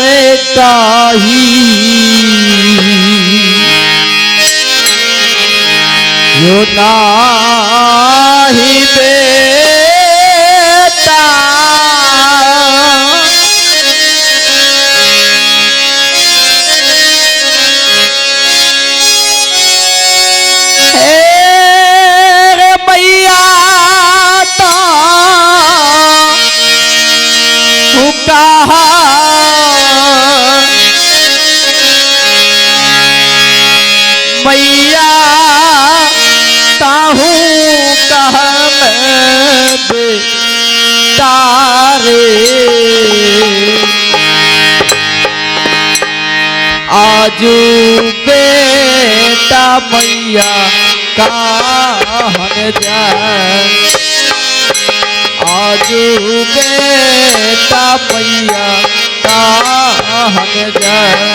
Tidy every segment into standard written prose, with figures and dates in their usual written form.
रे ताही यो नाही बेटा रे मैया तो कहा मैया ताहू कहम तारे आजू बेटा मैया कहन जाए आजू बेटा मैया कहन जाए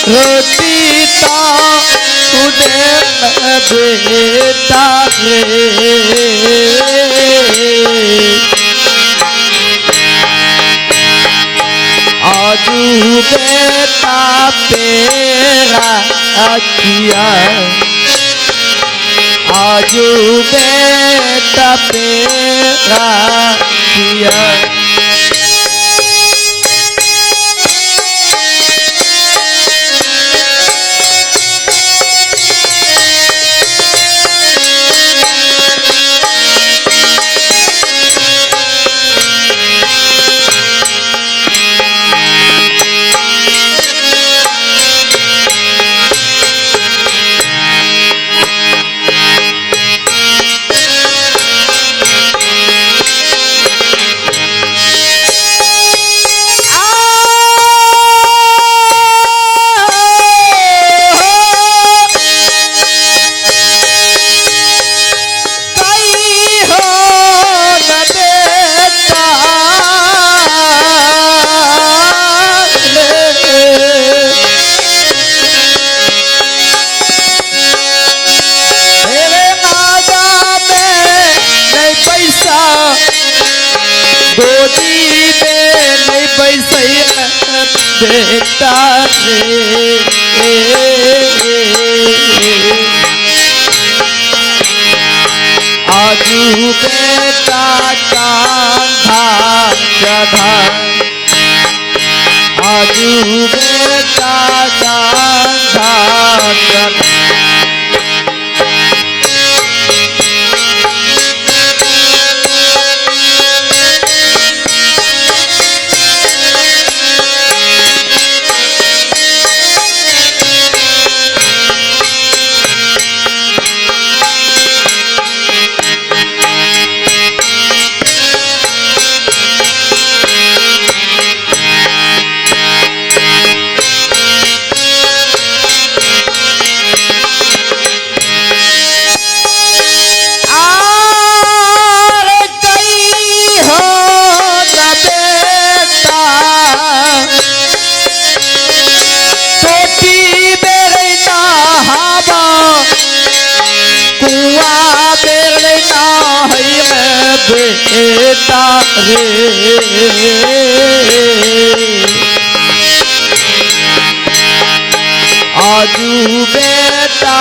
रोटी तो तुझे बेटा रे आजू बेटा तेरा किया आजू बेटा तेरा किया गोदी में नहीं पैसा बेटा रे आजू बेटा कांधा चढ़ा आजू बेटा कांधा चढ़ा बेटा रे आजू बेटा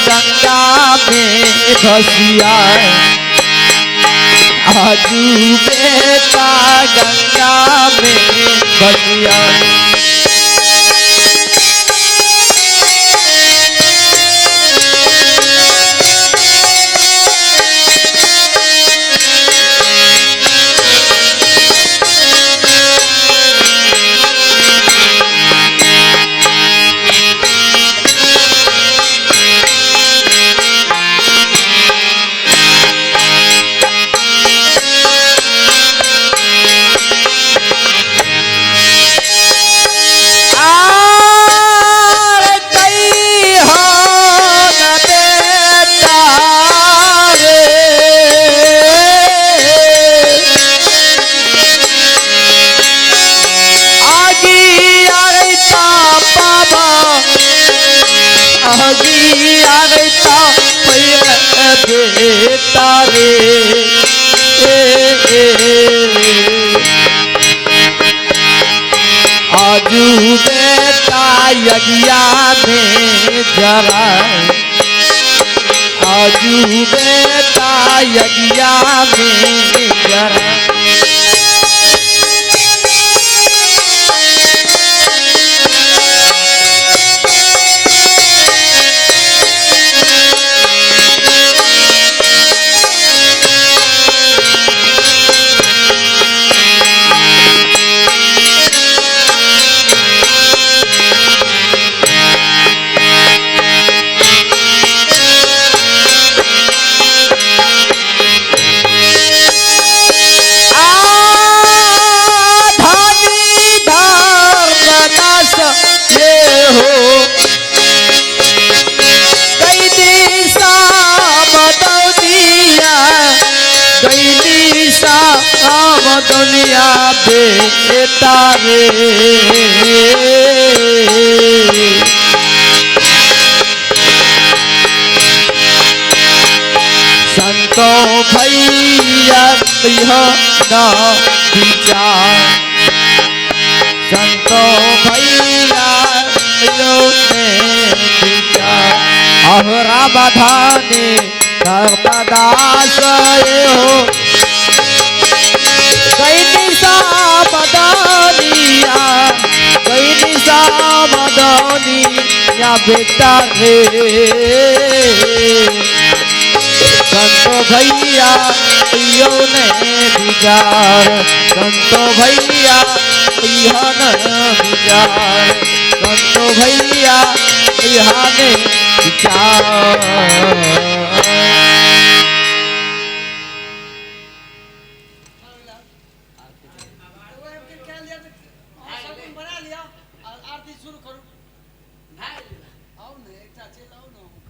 गंगा में भसिया आजू बेटा बेटा गंगा में बगिया बेटा रे आजू बेटा यज्ञा में जरा आजू बेटा यज्ञा में जरा दुनिया बेटा रे संतों भैया ना विचार संतों भैया विचार अहरा बधाने धर्मदास हो मदनिया बेटा रे संतो भैया यो ने विचार संतो भैया यह न विचार संतो भैया यह ने विचार आरती शुरू करूँ आओ ना एक चाची लाओ ना